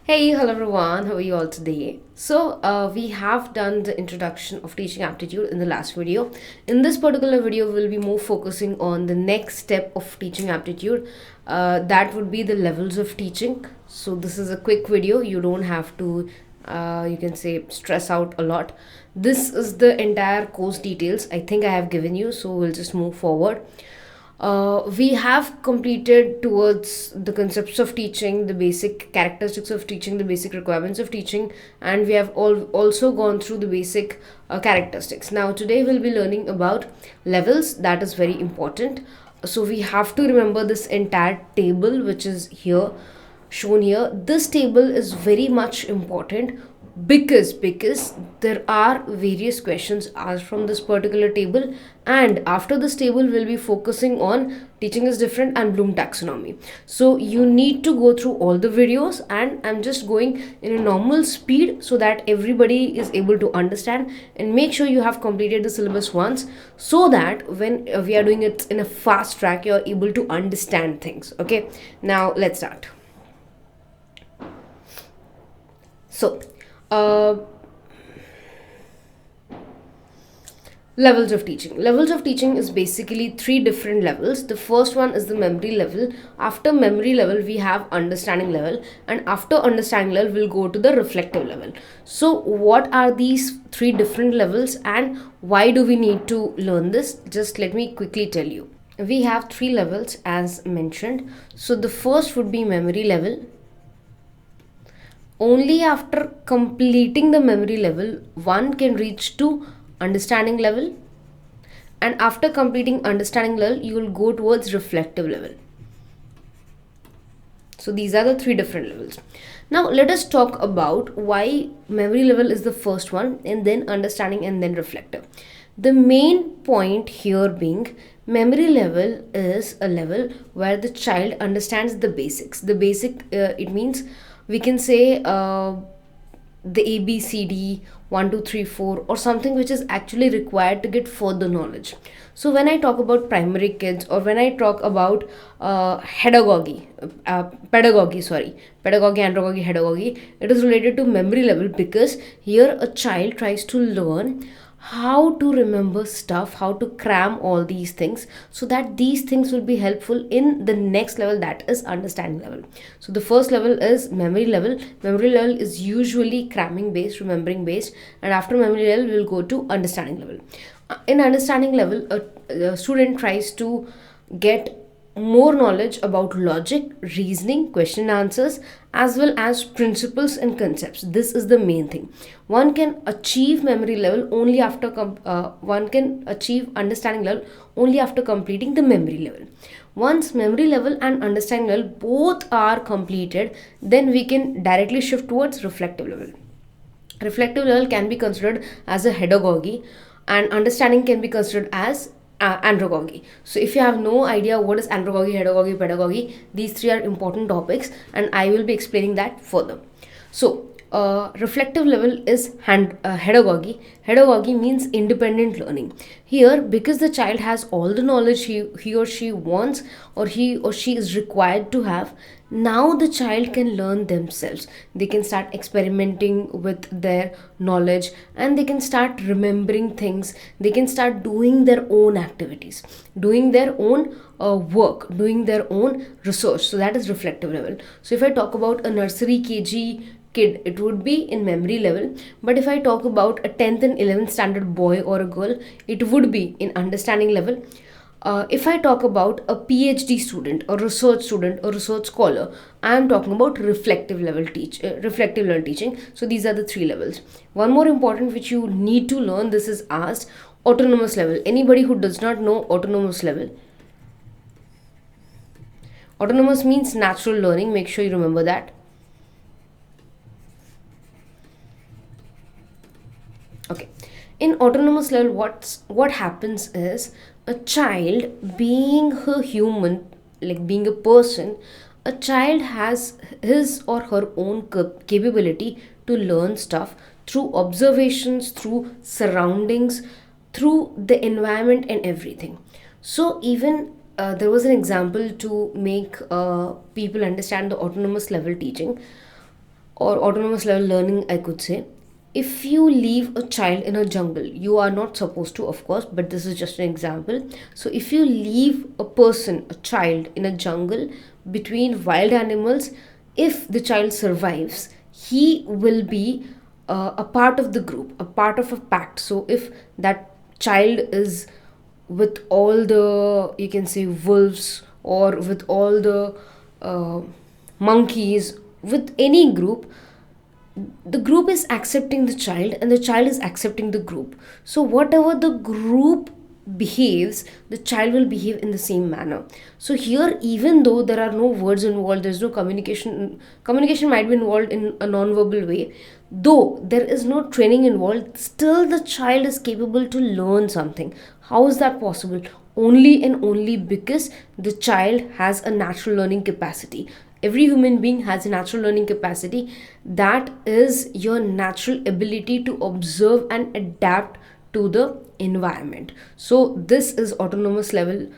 Hey, hello everyone. How are you all today? We have done the introduction of teaching aptitude in the last video. In this particular video, we'll be more focusing on the next step of teaching aptitude. That would be the levels of teaching. So, this is a quick video. You don't have to, you can say, stress out a lot. This is the entire course details I think I have given you. So, we'll just move forward. We have completed towards the concepts of teaching, the basic characteristics of teaching, the basic requirements of teaching, and we have also gone through the basic characteristics. Now, today we'll be learning about levels. That is very important. So, we have to remember this entire table, which is here shown here. This table is very much important because there are various questions asked from this particular table, and after this table we'll be focusing on teaching is different and Bloom taxonomy. So you need to go through all the videos, and I'm just going in a normal speed so that everybody is able to understand, and make sure you have completed the syllabus once so that when we are doing it in a fast track you're able to understand things. Okay, now let's start. So uh, levels of teaching is basically three different levels. The first one is the memory level. After memory level we have understanding level, and after understanding level we'll go to the reflective level. So what are these three different levels and why do we need to learn this? Just let me quickly tell you. We have three levels as mentioned. So the first would be memory level. Only after completing the memory level one can reach to understanding level, and after completing understanding level you will go towards reflective level. So these are the three different levels. Now let us talk about why memory level is the first one, and then understanding, and then reflective. The main point here being memory level is a level where the child understands the basics. The basic, it means we can say the ABCD 1 2 3 4 or something which is actually required to get further knowledge. So when I talk about primary kids, or when I talk about pedagogy, andragogy, pedagogy, it is related to memory level, because here a child tries to learn how to remember stuff, how to cram all these things, so that these things will be helpful in the next level, that is understanding level. So the first level is memory level. Memory level is usually cramming based, remembering based, and after memory level we'll go to understanding level. In understanding level, a student tries to get more knowledge about logic, reasoning, question and answers, as well as principles and concepts. This is the main thing. One can achieve memory level only after one can achieve understanding level only after completing the memory level. Once memory level and understanding level both are completed, then we can directly shift towards reflective level. Reflective level can be considered as a pedagogy, and understanding can be considered as andragogy. So if you have no idea what is andragogy, pedagogy, pedagogy, these three are important topics, and I will be explaining that further. So reflective level is pedagogy. Pedagogy means independent learning. Here, because the child has all the knowledge he or she wants, or he or she is required to have, now the child can learn themselves. They can start experimenting with their knowledge, and they can start remembering things. They can start doing their own activities, doing their own work, doing their own research. So that is reflective level. So if I talk about a nursery KG kid, it would be in memory level, but if I talk about a 10th and 11th standard boy or a girl, it would be in understanding level. If I talk about a PhD student, a research student, a research scholar, I am talking about reflective level teaching. So these are the three levels. One more important which you need to learn, this is asked: autonomous level. Anybody who does not know autonomous level? Autonomous means natural learning. Make sure you remember that. Okay, in autonomous level, what happens is, a child being a human, like being a person, a child has his or her own capability to learn stuff through observations, through surroundings, through the environment and everything. So even there was an example to make people understand the autonomous level teaching. or autonomous level learning, I could say. If you leave a child in a jungle, you are not supposed to, of course, but this is just an example. So if you leave a child in a jungle between wild animals, if the child survives, he will be a part of the group, a part of a pact. So if that child is with all the, you can say, wolves, or with all the monkeys, with any group, the group is accepting the child and the child is accepting the group. So whatever the group behaves, the child will behave in the same manner. So here, even though there are no words involved, there's no communication might be involved in a non-verbal way, though there is no training involved, still the child is capable to learn something. How is that possible? Only and only because the child has a natural learning capacity. Every human being has a natural learning capacity. That is your natural ability to observe and adapt to the environment. So this is autonomous level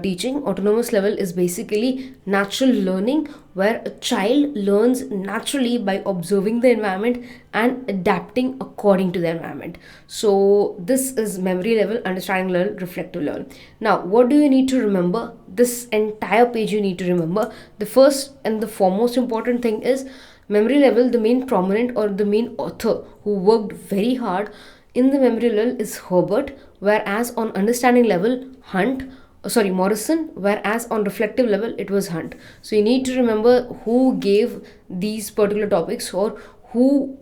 teaching. Autonomous level is basically natural learning, where a child learns naturally by observing the environment and adapting according to the environment. So this is memory level, understanding level, reflective level. Now what do you need to remember? This entire page you need to remember. The first and the foremost important thing is memory level. The main prominent or the main author who worked very hard in the memory level is Herbert, whereas on understanding level, Morrison, whereas on reflective level it was Hunt. So you need to remember who gave these particular topics, or who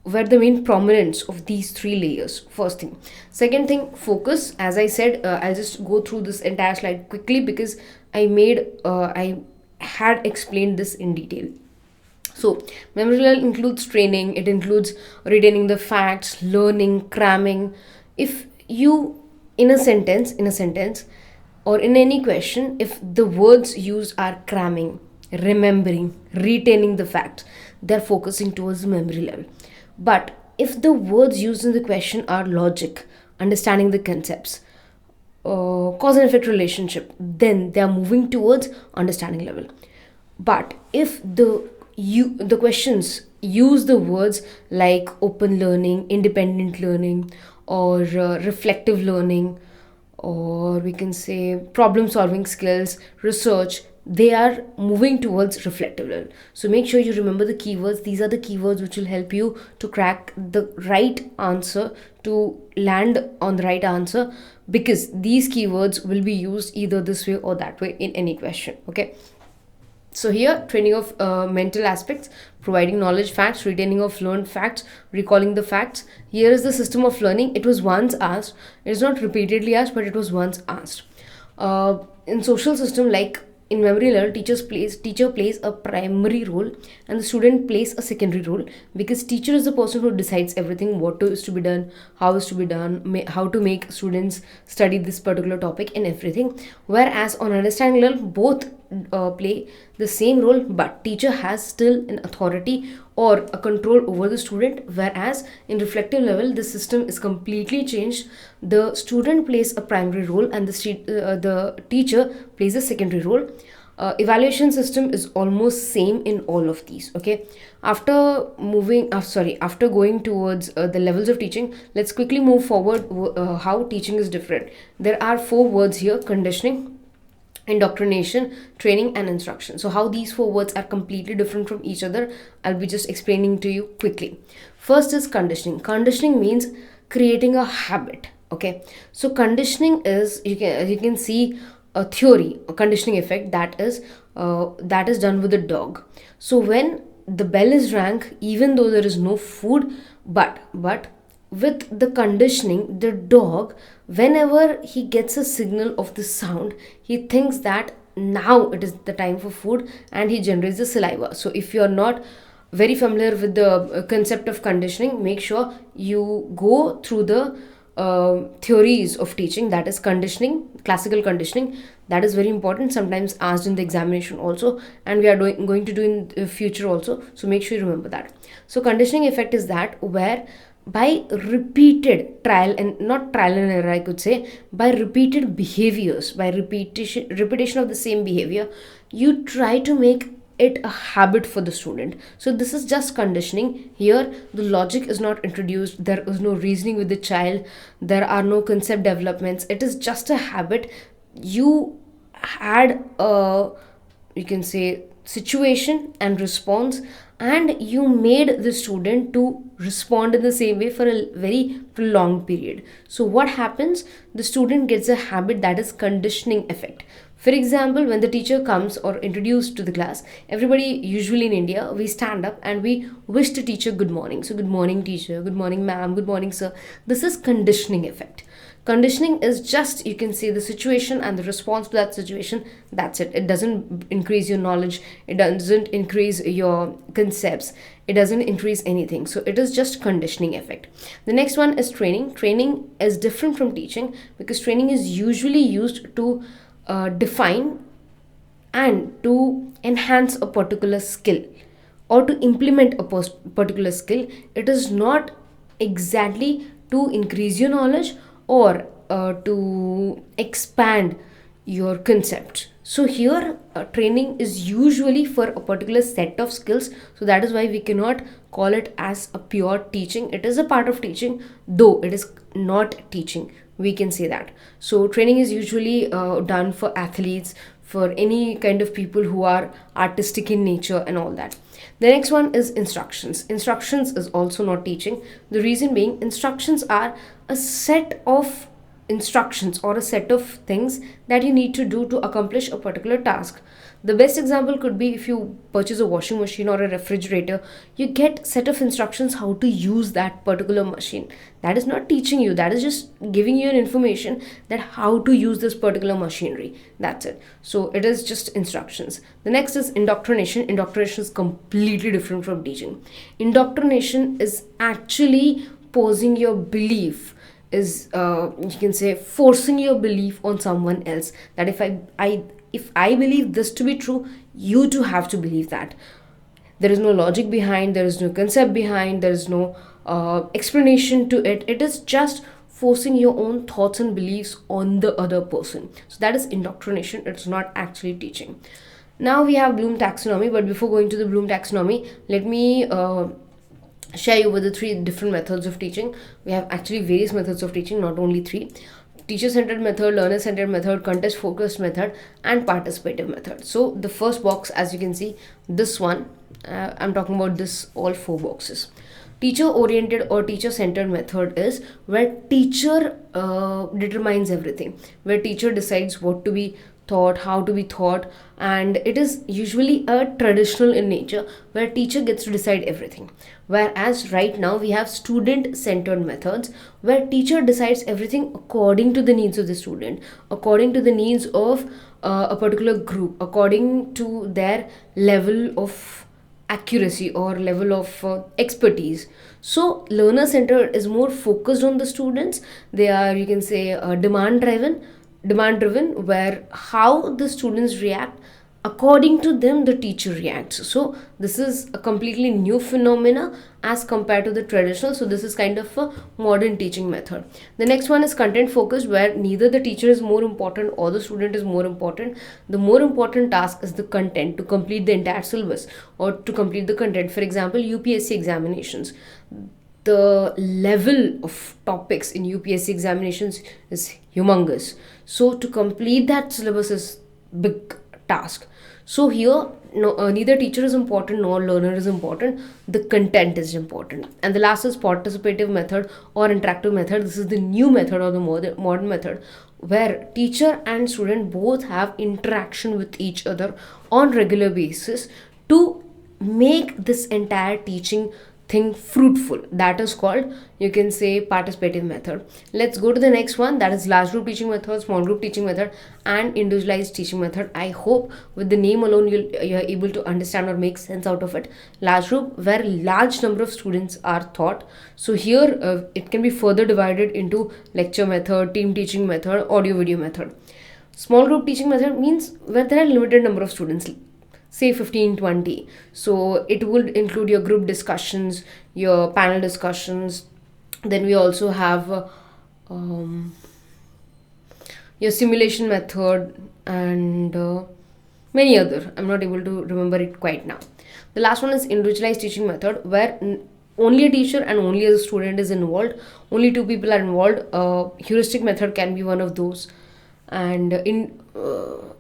were the main prominence of these three layers. First thing. Second thing, focus. As I said, I'll just go through this entire slide quickly because I had explained this in detail. So memory level includes training, it includes retaining the facts, learning, cramming. If you, in a sentence or in any question, if the words used are cramming, remembering, retaining the facts, they're focusing towards the memory level. But if the words used in the question are logic, understanding the concepts, cause and effect relationship, then they are moving towards understanding level. But if the questions use the words like open learning, independent learning, or reflective learning, or we can say problem solving skills, research, they are moving towards reflective level. So make sure you remember the keywords. These are the keywords which will help you to crack the right answer, to land on the right answer, because these keywords will be used either this way or that way in any question. Okay. So here, training of mental aspects, providing knowledge, facts, retaining of learned facts, recalling the facts. Here is the system of learning. It was once asked. It is not repeatedly asked, but it was once asked. In social system, like in memory level, teacher plays a primary role and the student plays a secondary role, because teacher is the person who decides everything, what is to be done, how is to be done, how to make students study this particular topic and everything. Whereas on understanding level, both play the same role, but teacher has still an authority or a control over the student. Whereas in reflective level, the system is completely changed. The student plays a primary role and the teacher plays a secondary role. Evaluation system is almost same in all of these. Okay, after going towards the levels of teaching, let's quickly move forward how teaching is different. There are 4 words here: conditioning, indoctrination, training, and instruction. So how these 4 words are completely different from each other, I'll be just explaining to you quickly. First is conditioning. Conditioning means creating a habit. Okay, so conditioning is, you can see a theory, a conditioning effect, that is done with a dog. So when the bell is rang, even though there is no food, but with the conditioning, the dog, whenever he gets a signal of the sound, he thinks that now it is the time for food, and he generates the saliva. So if you are not very familiar with the concept of conditioning, make sure you go through the theories of teaching, that is conditioning, classical conditioning. That is very important, sometimes asked in the examination also, and we are going to do in the future also. So make sure you remember that. So conditioning effect is that where by repeated trial and error, I could say, by repeated behaviors, by repetition of the same behavior, you try to make it a habit for the student. So this is just conditioning. Here the logic is not introduced, there is no reasoning with the child, there are no concept developments, it is just a habit. You had a, you can say, situation and response, and you made the student to respond in the same way for a very prolonged period. So what happens, the student gets a habit, that is conditioning effect. For example, when the teacher comes or introduced to the class, everybody, usually in India, we stand up and we wish the teacher good morning. So good morning teacher, good morning ma'am, good morning sir. This is conditioning effect. Conditioning is just, you can say, the situation and the response to that situation. That's it. It doesn't increase your knowledge, it doesn't increase your concepts, it doesn't increase anything. So it is just conditioning effect. The next one is training. Training is different from teaching, because training is usually used to define and to enhance a particular skill or to implement a particular skill. It is not exactly to increase your knowledge or to expand your concept. So here training is usually for a particular set of skills. So that is why we cannot call it as a pure teaching. It is a part of teaching, though it is not teaching, we can say that. So training is usually done for athletes, for any kind of people who are artistic in nature and all that. The next one is instructions. Instructions is also not teaching. The reason being, instructions are a set of instructions or a set of things that you need to do to accomplish a particular task. The best example could be if you purchase a washing machine or a refrigerator, you get set of instructions how to use that particular machine. That is not teaching you, that is just giving you an information that how to use this particular machinery. That's it. So it is just instructions. The next is indoctrination. Indoctrination is completely different from teaching. Indoctrination is actually posing your belief, is you can say forcing your belief on someone else, that if I believe this to be true, you too have to believe that. There is no logic behind, there is no concept behind, there is no explanation to it. It is just forcing your own thoughts and beliefs on the other person. So that is indoctrination. It's not actually teaching. Now we have Bloom taxonomy, but before going to the Bloom taxonomy, let me share you with the three different methods of teaching. We have actually various methods of teaching, not only three: teacher-centered method, learner-centered method, context-focused method, and participative method. So the first box, as you can see, this one, I'm talking about this, all four boxes. Teacher-oriented or teacher-centered method is where teacher determines everything, where teacher decides what to be taught, how to be taught, and it is usually a traditional in nature, where teacher gets to decide everything. Whereas right now we have student centered methods, where teacher decides everything according to the needs of the student, according to the needs of a particular group, according to their level of accuracy or level of expertise. So learner centered is more focused on the students. They are, you can say, demand driven, where how the students react, according to them the teacher reacts. So this is a completely new phenomena as compared to the traditional. So this is kind of a modern teaching method. The next one is content focused, where neither the teacher is more important or the student is more important. The more important task is the content, to complete the entire syllabus or to complete the content. For example, UPSC examinations, the level of topics in UPSC examinations is humongous. So to complete that syllabus is big task. So here, neither teacher is important nor learner is important. The content is important. And the last is participative method or interactive method. This is the new method or the modern method, where teacher and student both have interaction with each other on regular basis to make this entire teaching thing fruitful. That is called, you can say, participative method. Let's go to the next one, that is large group teaching method, small group teaching method, and individualized teaching method. I hope with the name alone you're able to understand or make sense out of it. Large group, where large number of students are taught. So here it can be further divided into lecture method, team teaching method, audio video method. Small group teaching method means where there are limited number of students, say 15-20. So it would include your group discussions, your panel discussions. Then we also have your simulation method, and many other. I'm not able to remember it quite now. The last one is individualized teaching method, where only a teacher and only a student is involved. Only two people are involved. Heuristic method can be one of those, and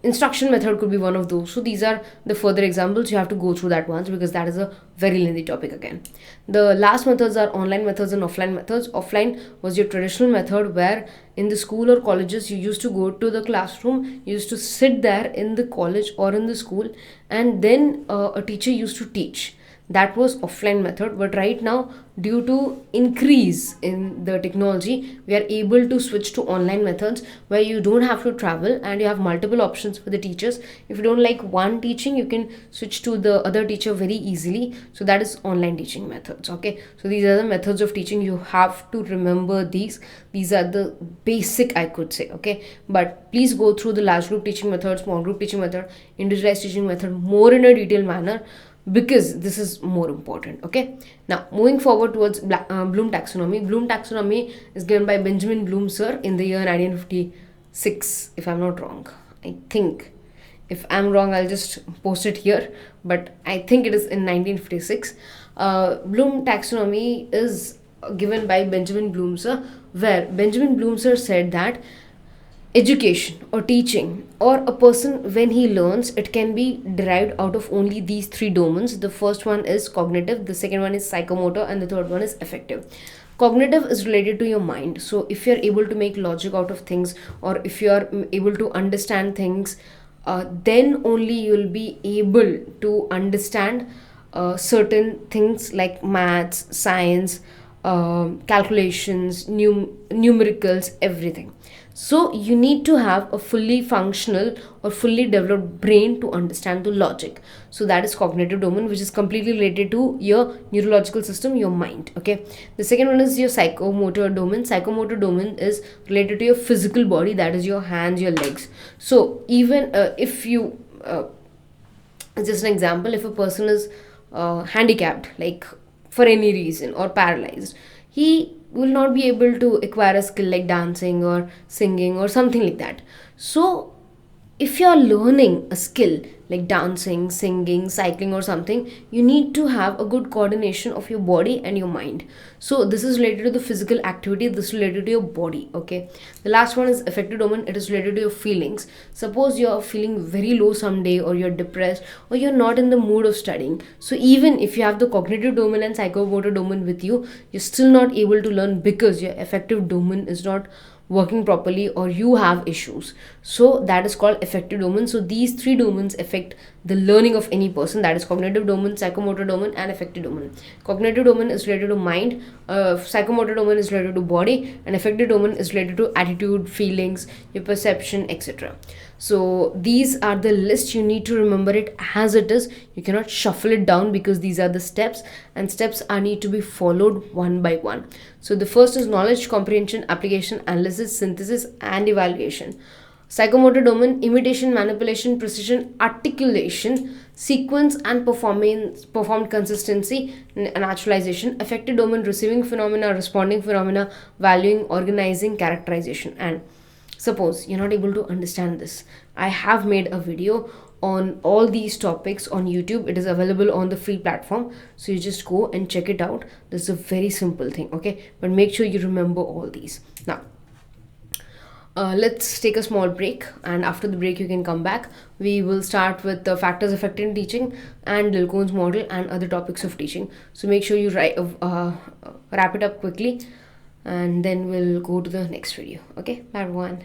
instruction method could be one of those. So these are the further examples. You have to go through that once, because that is a very lengthy topic again. The last methods are online methods and offline methods. Offline was your traditional method, where in the school or colleges you used to go to the classroom, you used to sit there in the college or in the school, and then a teacher used to teach. That was offline method. But right now, due to increase in the technology, we are able to switch to online methods, where you don't have to travel and you have multiple options for the teachers. If you don't like one teaching, you can switch to the other teacher very easily. So that is online teaching methods. Okay, so these are the methods of teaching. You have to remember these are the basic, I could say. Okay, but please go through the large group teaching method, small group teaching method, individualized teaching method more in a detailed manner, because this is more important. Okay, now moving forward towards Bloom taxonomy. Bloom taxonomy is given by Benjamin Bloom sir in the year 1956, if I'm not wrong. I think, if I'm wrong, I'll just post it here, but I think it is in 1956. Bloom taxonomy is given by Benjamin Bloom sir, where Benjamin Bloom sir said that education or teaching, or a person when he learns, it can be derived out of only these three domains. The first one is cognitive, the second one is psychomotor, and the third one is affective. Cognitive is related to your mind. So if you're able to make logic out of things, or if you're able to understand things, then only you'll be able to understand certain things like maths, science, calculations, numericals, everything. So you need to have a fully functional or fully developed brain to understand the logic. So that is cognitive domain, which is completely related to your neurological system, your mind. Okay, the second one is your psychomotor domain. Psychomotor domain is related to your physical body, that is your hands, your legs. So even if you just an example, if a person is handicapped, like for any reason, or paralyzed, he will not be able to acquire a skill like dancing or singing or something like that. So if you are learning a skill like dancing, singing, cycling, or something, you need to have a good coordination of your body and your mind. So this is related to the physical activity, this is related to your body. Okay, the last one is affective domain. It is related to your feelings. Suppose you're feeling very low someday, or you're depressed, or you're not in the mood of studying. So even if you have the cognitive domain and psychomotor domain with you, you're still not able to learn, because your affective domain is not working properly, or you have issues. So that is called affective domain. So these three domains affect the learning of any person, that is cognitive domain, psychomotor domain, and affective domain. Cognitive domain is related to mind, psychomotor domain is related to body, and affective domain is related to attitude, feelings, your perception, etc. So these are the list. You need to remember it as it is. You cannot shuffle it down, because these are the steps, and steps are need to be followed one by one. So the first is knowledge, comprehension, application, analysis, synthesis, and evaluation. Psychomotor domain: imitation, manipulation, precision, articulation, sequence and performed consistency, naturalization. Affective domain: receiving phenomena, responding phenomena, valuing, organizing, characterization. And suppose you're not able to understand this, I have made a video on all these topics on YouTube. It is available on the free platform, so you just go and check it out. This is a very simple thing. Okay, but make sure you remember all these. Now let's take a small break, and after the break you can come back. We will start with the factors affecting teaching and Dilkone's model and other topics of teaching. So make sure you wrap it up quickly, and then we'll go to the next video. Okay, bye everyone.